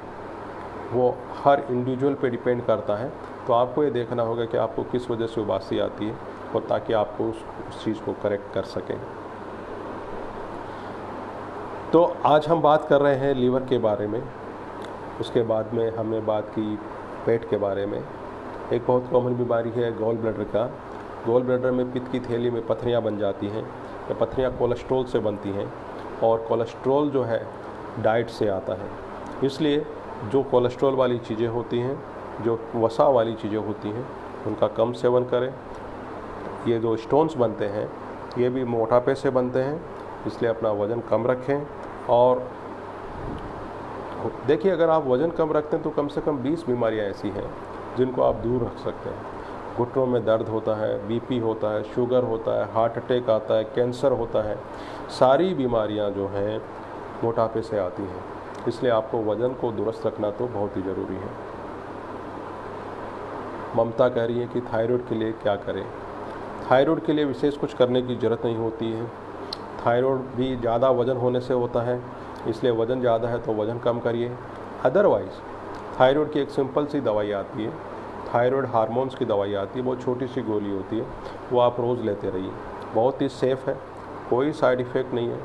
वो हर इंडिविजुअल पे डिपेंड करता है। तो आपको ये देखना होगा कि आपको किस वजह से उबासी आती है, और ताकि आपको उस चीज़ को करेक्ट कर सकें। तो आज हम बात कर रहे हैं लीवर के बारे में। उसके बाद में हमने बात की पेट के बारे में। एक बहुत कॉमन बीमारी है गॉल ब्लैडर का। गॉल ब्लैडर में पित्त की थैली में पत्थरियाँ बन जाती हैं। ये पत्थरियाँ कोलेस्ट्रॉल से बनती हैं, और कोलेस्ट्रॉल जो है डाइट से आता है। इसलिए जो कोलेस्ट्रॉल वाली चीज़ें होती हैं, जो वसा वाली चीज़ें होती हैं, उनका कम सेवन करें। ये जो स्टोन्स बनते हैं ये भी मोटापे से बनते हैं, इसलिए अपना वज़न कम रखें। और देखिए, अगर आप वज़न कम रखते हैं तो कम से कम 20 बीमारियां ऐसी हैं जिनको आप दूर रख सकते हैं। घुटनों में दर्द होता है, बीपी होता है, शुगर होता है, हार्ट अटैक आता है, कैंसर होता है। सारी बीमारियां जो हैं मोटापे से आती हैं, इसलिए आपको वज़न को दुरुस्त रखना तो बहुत ही ज़रूरी है। ममता कह रही है कि थायराइड के लिए क्या करें। थायराइड के लिए विशेष कुछ करने की ज़रूरत नहीं होती है। थायराइड भी ज़्यादा वज़न होने से होता है, इसलिए वज़न ज़्यादा है तो वज़न कम करिए। अदरवाइज़ थायराइड की एक सिंपल सी दवाई आती है, थायराइड हार्मोन्स की दवाई आती है, बहुत छोटी सी गोली होती है, वो आप रोज़ लेते रहिए। बहुत ही सेफ़ है, कोई साइड इफ़ेक्ट नहीं है,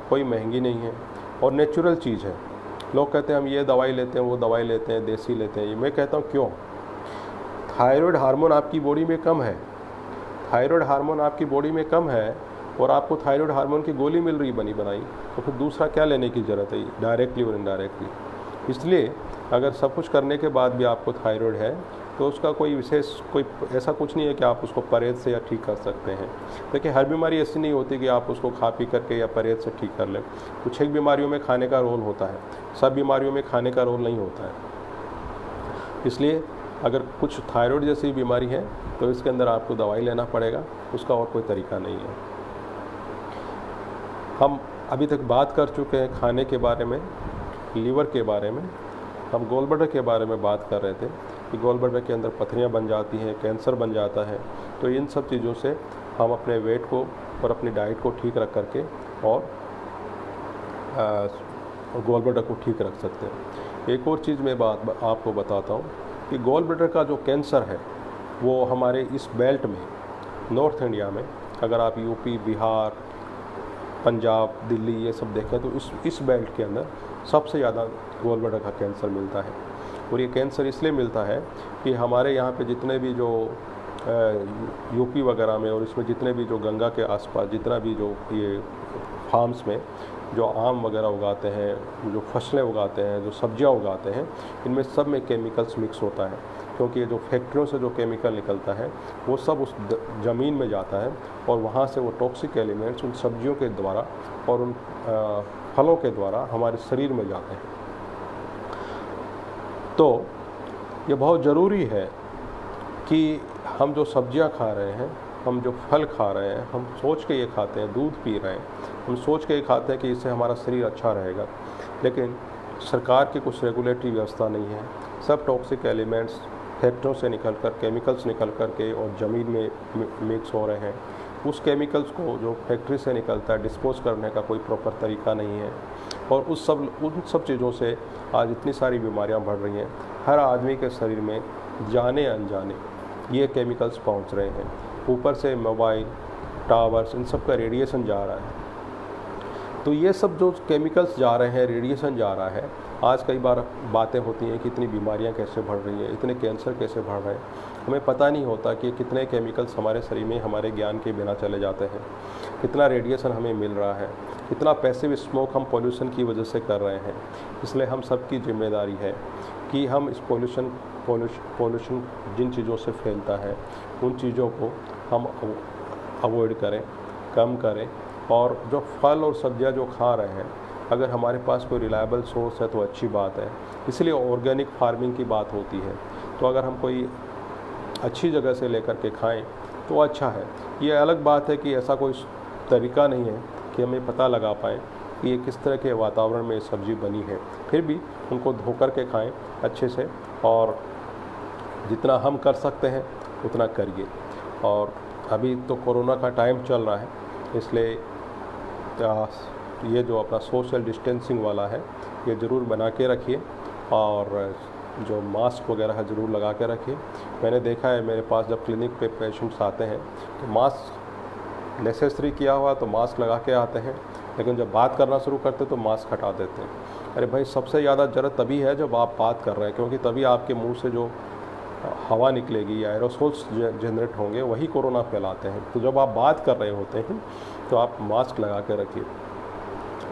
कोई महंगी नहीं है, और नेचुरल चीज़ है। लोग कहते हैं हम ये दवाई लेते हैं, वो दवाई लेते हैं, देसी लेते हैं। ये मैं कहता हूँ क्यों? थायराइड हार्मोन आपकी बॉडी में कम है, थायराइड हार्मोन आपकी बॉडी में कम है, और आपको थायराइड हार्मोन की गोली मिल रही बनी बनाई, तो फिर दूसरा क्या लेने की ज़रूरत है, डायरेक्टली और इनडायरेक्टली। इसलिए अगर सब कुछ करने के बाद भी आपको थायराइड है तो उसका कोई विशेष कोई ऐसा कुछ नहीं है कि आप उसको परहेज से या ठीक कर सकते हैं। देखिए हर बीमारी ऐसी नहीं होती कि आप उसको खा पी करके या परहेज से ठीक कर लें। कुछ एक बीमारियों में खाने का रोल होता है, सब बीमारियों में खाने का रोल नहीं होता है। इसलिए अगर कुछ थायराइड जैसी बीमारी है तो इसके अंदर आपको दवाई लेना पड़ेगा, उसका और कोई तरीका नहीं है। हम अभी तक बात कर चुके हैं खाने के बारे में, लीवर के बारे में, हम गॉल ब्लैडर के बारे में बात कर रहे थे कि गॉल ब्लैडर के अंदर पथरियाँ बन जाती हैं, कैंसर बन जाता है। तो इन सब चीज़ों से हम अपने वेट को और अपनी डाइट को ठीक रख करके और गॉल ब्लैडर को ठीक रख सकते हैं। एक और चीज़ मैं बात आपको बताता हूँ कि गॉल ब्लैडर का जो कैंसर है वो हमारे इस बेल्ट में, नॉर्थ इंडिया में, अगर आप यूपी, बिहार, पंजाब, दिल्ली ये सब देखें तो इस बेल्ट के अंदर सबसे ज़्यादा गॉल ब्लैडर का कैंसर मिलता है। और ये कैंसर इसलिए मिलता है कि हमारे यहाँ पे जितने भी जो यूपी वगैरह में और इसमें जितने भी जो गंगा के आसपास जितना भी जो ये फार्म्स में जो आम वगैरह उगाते हैं, जो फसलें उगाते हैं, जो सब्जियां उगाते हैं, इनमें सब में केमिकल्स मिक्स होता है। क्योंकि ये जो फैक्ट्रियों से जो केमिकल निकलता है वो सब उस ज़मीन में जाता है और वहाँ से वो टॉक्सिक एलिमेंट्स उन सब्जियों के द्वारा और उन फलों के द्वारा हमारे शरीर में जाते हैं। तो ये बहुत ज़रूरी है कि हम जो सब्जियां खा रहे हैं, हम जो फल खा रहे हैं, हम सोच के ये खाते हैं, दूध पी रहे हैं, हम सोच के ये खाते हैं कि इससे हमारा शरीर अच्छा रहेगा, लेकिन सरकार की कुछ रेगुलेटरी व्यवस्था नहीं है। सब टॉक्सिक एलिमेंट्स फैक्ट्रियों से निकल कर, केमिकल्स निकल कर के और ज़मीन में मिक्स हो रहे हैं। उस केमिकल्स को जो फैक्ट्री से निकलता है डिस्पोज करने का कोई प्रॉपर तरीका नहीं है और उन सब चीज़ों से आज इतनी सारी बीमारियां बढ़ रही हैं। हर आदमी के शरीर में जाने अनजाने ये केमिकल्स पहुंच रहे हैं। ऊपर से मोबाइल टावर्स, इन सब का रेडिएशन जा रहा है। तो ये सब जो केमिकल्स जा रहे हैं, रेडिएशन जा रहा है, आज कई बार बातें होती हैं कि इतनी बीमारियां कैसे बढ़ रही हैं, इतने कैंसर कैसे बढ़ रहे हैं। हमें पता नहीं होता कि कितने केमिकल्स हमारे शरीर में हमारे ज्ञान के बिना चले जाते हैं, कितना रेडिएशन हमें मिल रहा है, कितना पैसिव स्मोक हम पॉल्यूशन की वजह से कर रहे हैं। इसलिए हम सबकी जिम्मेदारी है कि हम इस पॉल्यूशन जिन चीज़ों से फैलता है उन चीज़ों को हम अवॉइड करें, कम करें। और जो फल और सब्जियां जो खा रहे हैं, अगर हमारे पास कोई रिलायबल सोर्स है तो अच्छी बात है। इसलिए ऑर्गेनिक फार्मिंग की बात होती है। तो अगर हम कोई अच्छी जगह से लेकर के खाएं तो अच्छा है। ये अलग बात है कि ऐसा कोई तरीका नहीं है कि हमें पता लगा पाएँ कि ये किस तरह के वातावरण में सब्ज़ी बनी है। फिर भी उनको धो कर के खाएँ अच्छे से, और जितना हम कर सकते हैं उतना करिए। और अभी तो कोरोना का टाइम चल रहा है, इसलिए ये जो अपना सोशल डिस्टेंसिंग वाला है ये ज़रूर बना के रखिए और जो मास्क वगैरह है ज़रूर लगा के रखिए। मैंने देखा है मेरे पास जब क्लिनिक पे पेशेंट्स आते हैं तो मास्क नेसेसरी किया हुआ तो मास्क लगा के आते हैं, लेकिन जब बात करना शुरू करते तो मास्क हटा देते हैं। अरे भाई, सबसे ज़्यादा ज़रूरत तभी है जब आप बात कर रहे हैं, क्योंकि तभी आपके मुंह से जो हवा निकलेगी या एरोसोल्स जनरेट होंगे वही कोरोना फैलाते हैं। तो जब आप बात कर रहे होते हैं तो आप मास्क लगा के रखिए।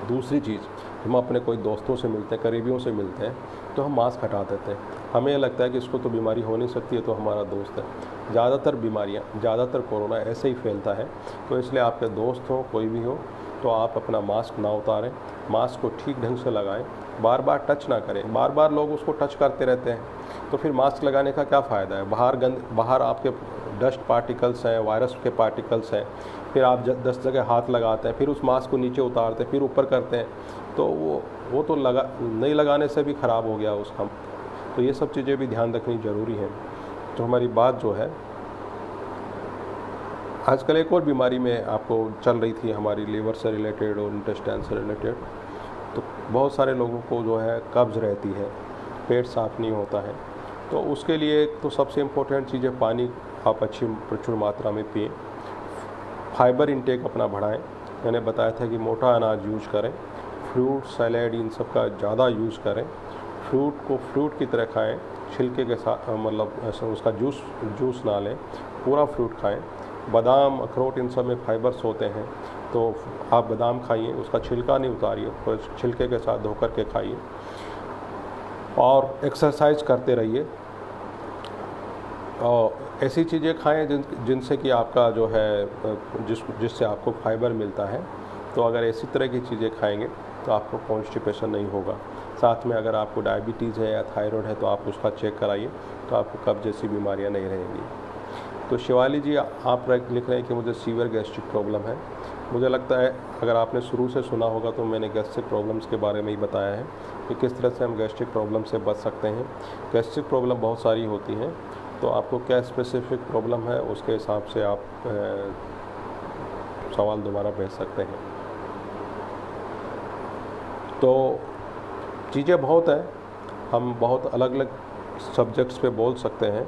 दूसरी चीज़, हम अपने कोई दोस्तों से मिलते हैं, करीबियों से मिलते हैं तो हम मास्क हटा देते हैं। हमें लगता है कि इसको तो बीमारी हो नहीं सकती है, तो हमारा दोस्त है। ज़्यादातर बीमारियाँ, ज़्यादातर कोरोना ऐसे ही फैलता है। तो इसलिए आपके दोस्त हो, कोई भी हो, तो आप अपना मास्क ना उतारें, मास्क को ठीक ढंग से लगाएं, बार बार टच ना करें। बार बार लोग उसको टच करते रहते हैं, तो फिर मास्क लगाने का क्या फ़ायदा है। बाहर आपके डस्ट पार्टिकल्स हैं, वायरस के पार्टिकल्स हैं, फिर आप 10 जगह हाथ लगाते हैं, फिर उस मास्क को नीचे उतारते हैं, फिर ऊपर करते हैं, तो वो तो नहीं लगाने से भी ख़राब हो गया उसका। तो ये सब चीज़ें भी ध्यान रखनी ज़रूरी है। तो हमारी बात जो है, आजकल एक और बीमारी में आपको चल रही थी हमारी, लीवर से रिलेटेड और इंटेस्टाइन से रिलेटेड। तो बहुत सारे लोगों को जो है कब्ज़ रहती है, पेट साफ़ नहीं होता है। तो उसके लिए तो सबसे इम्पोर्टेंट चीज़ है पानी आप प्रचुर मात्रा में पिएं। फाइबर इंटेक अपना बढ़ाएं। मैंने बताया था कि मोटा अनाज यूज करें, फ्रूट सैलेड इन सब का ज़्यादा यूज़ करें। फ्रूट को फ्रूट की तरह खाएं, छिलके के साथ, मतलब ऐसा उसका जूस ना लें, पूरा फ्रूट खाएं। बादाम, अखरोट, इन सब में फाइबर्स होते हैं, तो आप बादाम खाइए, उसका छिलका नहीं उतारिए, तो छिलके के साथ धो कर के खाइए। और एक्सरसाइज करते रहिए। और ऐसी चीज़ें खाएं जिनसे कि आपका जो है जिससे आपको फाइबर मिलता है। तो अगर ऐसी तरह की चीज़ें खाएंगे तो आपको कॉन्स्टिपेशन नहीं होगा। साथ में अगर आपको डायबिटीज़ है या थायराइड है तो आप उसका चेक कराइए, तो आपको कब्ज जैसी बीमारियां नहीं रहेंगी। तो शिवाली जी, आप लिख रहे हैं कि मुझे सीवियर गैस्ट्रिक प्रॉब्लम है। मुझे लगता है अगर आपने शुरू से सुना होगा तो मैंने गैस्ट्रिक प्रॉब्लम्स के बारे में ही बताया है कि किस तरह से हम गैस्ट्रिक प्रॉब्लम से बच सकते हैं। गैस्ट्रिक प्रॉब्लम बहुत सारी होती हैं, तो आपको क्या स्पेसिफिक प्रॉब्लम है उसके हिसाब से आप सवाल दोबारा भेज सकते हैं। तो चीज़ें बहुत हैं, हम बहुत अलग अलग सब्जेक्ट्स पे बोल सकते हैं,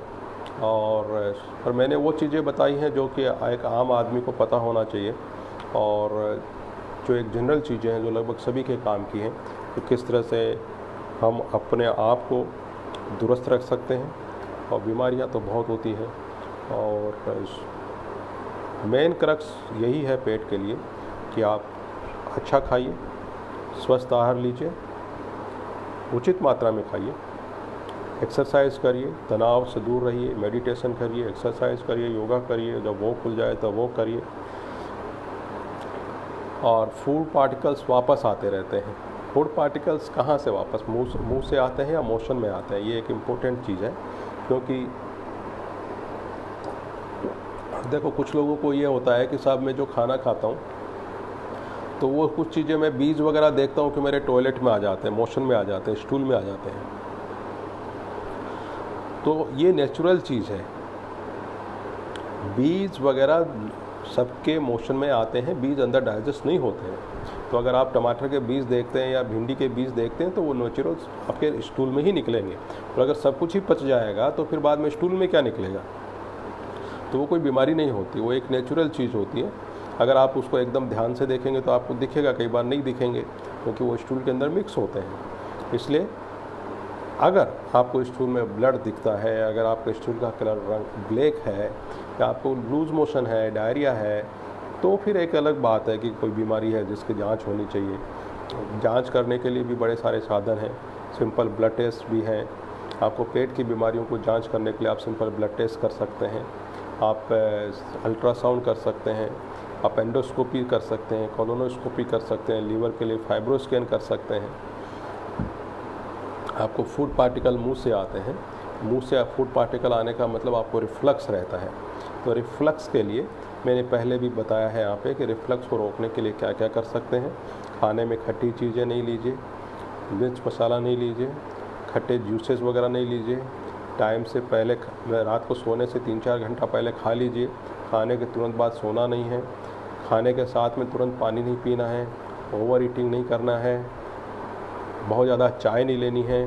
और मैंने वो चीज़ें बताई हैं जो कि एक आम आदमी को पता होना चाहिए, और जो एक जनरल चीज़ें हैं जो लगभग सभी के काम की हैं, तो किस तरह से हम अपने आप को दुरुस्त रख सकते हैं। और बीमारियां तो बहुत होती हैं, और मेन क्रक्स यही है पेट के लिए कि आप अच्छा खाइए, स्वस्थ आहार लीजिए, उचित मात्रा में खाइए, एक्सरसाइज करिए, तनाव से दूर रहिए, मेडिटेशन करिए, एक्सरसाइज करिए, योगा करिए, जब वो खुल जाए तो वो करिए। और फूड पार्टिकल्स वापस आते रहते हैं। फूड पार्टिकल्स कहाँ से वापस, मुंह से आते हैं या मोशन में आते हैं, ये एक इम्पोर्टेंट चीज़ है। क्योंकि देखो, कुछ लोगों को ये होता है कि साहब मैं जो खाना खाता हूँ तो वो कुछ चीज़ें मैं बीज वगैरह देखता हूँ कि मेरे टॉयलेट में आ जाते हैं, मोशन में आ जाते हैं, स्टूल में आ जाते हैं। तो ये नेचुरल चीज़ है, बीज वगैरह सबके मोशन में आते हैं, बीज अंदर डाइजेस्ट नहीं होते हैं। तो अगर आप टमाटर के बीज देखते हैं या भिंडी के बीज देखते हैं तो वो नेचुरल आपके स्टूल में ही निकलेंगे। और अगर सब कुछ ही पच जाएगा तो फिर बाद में स्टूल में क्या निकलेगा, तो वो कोई बीमारी नहीं होती, वो एक नेचुरल चीज़ होती है। अगर आप उसको एकदम ध्यान से देखेंगे तो आपको दिखेगा, कई बार नहीं दिखेंगे क्योंकि वो स्टूल के अंदर मिक्स होते हैं। इसलिए अगर आपको स्टूल में ब्लड दिखता है, अगर आपके स्टूल का कलर रंग ब्लैक है, या आपको लूज मोशन है, डायरिया है, तो फिर एक अलग बात है कि कोई बीमारी है जिसकी जांच होनी चाहिए। जांच करने के लिए भी बड़े सारे साधन हैं, सिंपल ब्लड टेस्ट भी हैं। आपको पेट की बीमारियों को जांच करने के लिए आप सिंपल ब्लड टेस्ट कर सकते हैं, आप अल्ट्रासाउंड कर सकते हैं, आप एंडोस्कोपी कर सकते हैं, कोलोनोस्कोपी कर सकते हैं, लीवर के लिए फाइब्रोस्कैन कर सकते हैं। आपको फूड पार्टिकल मुंह से आते हैं, मुंह से फूड पार्टिकल आने का मतलब आपको रिफ्लक्स रहता है। तो रिफ्लक्स के लिए मैंने पहले भी बताया है यहाँ पे कि रिफ्लक्स को रोकने के लिए क्या क्या कर सकते हैं। खाने में खट्टी चीज़ें नहीं लीजिए, मिर्च मसाला नहीं लीजिए, खट्टे जूसेस वगैरह नहीं लीजिए, टाइम से पहले रात को सोने से 3-4 घंटा पहले खा लीजिए, खाने के तुरंत बाद सोना नहीं है, खाने के साथ में तुरंत पानी नहीं पीना है, ओवर ईटिंग नहीं करना है, बहुत ज़्यादा चाय नहीं लेनी है।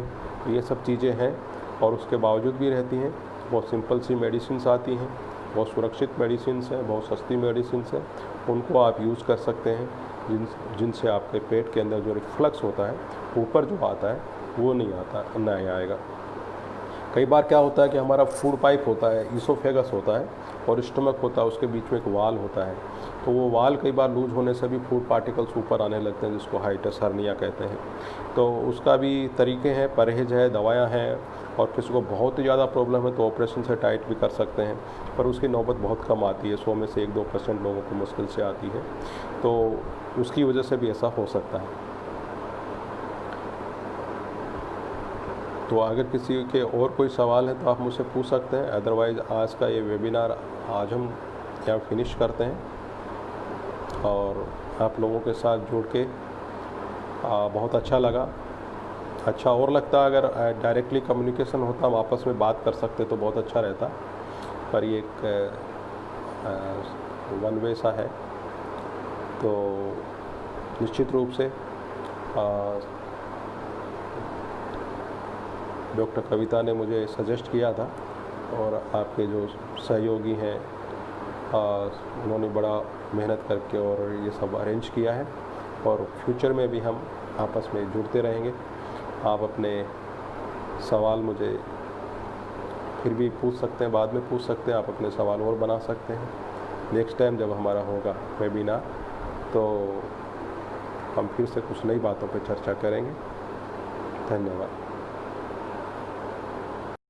ये सब चीज़ें हैं और उसके बावजूद भी रहती हैं। बहुत सिंपल सी मेडिसिन्स आती हैं, बहुत सुरक्षित मेडिसिन्स हैं, बहुत सस्ती मेडिसिन्स हैं, उनको आप यूज़ कर सकते हैं, जिनसे आपके पेट के अंदर जो रिफ्लक्स होता है, ऊपर जो आता है वो नहीं आएगा। कई बार क्या होता है कि हमारा फूड पाइप होता है, ईसोफेगस होता है और स्टमक होता है, उसके बीच में एक वाल होता है, तो वो वाल कई बार लूज होने से भी फूड पार्टिकल्स ऊपर आने लगते हैं, जिसको हाइटस हर्निया कहते हैं। तो उसका भी तरीके हैं, परहेज है, दवायाँ हैं, और किसी को बहुत ही ज़्यादा प्रॉब्लम है तो ऑपरेशन से टाइट भी कर सकते हैं, पर उसकी नौबत बहुत कम आती है, 100 में से 1-2% लोगों को मुश्किल से आती है, तो उसकी वजह से भी ऐसा हो सकता है। तो अगर किसी के और कोई सवाल है तो आप मुझसे पूछ सकते हैं, अदरवाइज़ आज का ये वेबिनार आज हम यहाँ फिनिश करते हैं। और आप लोगों के साथ जुड़ के बहुत अच्छा लगा। अच्छा और लगता अगर डायरेक्टली कम्युनिकेशन होता, हम आपस में बात कर सकते तो बहुत अच्छा रहता, पर ये एक वन वे सा है। तो निश्चित रूप से डॉक्टर कविता ने मुझे सजेस्ट किया था, और आपके जो सहयोगी हैं उन्होंने बड़ा मेहनत करके और ये सब अरेंज किया है, और फ्यूचर में भी हम आपस में जुड़ते रहेंगे। आप अपने सवाल मुझे फिर भी पूछ सकते हैं, बाद में पूछ सकते हैं, आप अपने सवाल और बना सकते हैं। नेक्स्ट टाइम जब हमारा होगा वेबिनार तो हम फिर से कुछ नई बातों पर चर्चा करेंगे। धन्यवाद।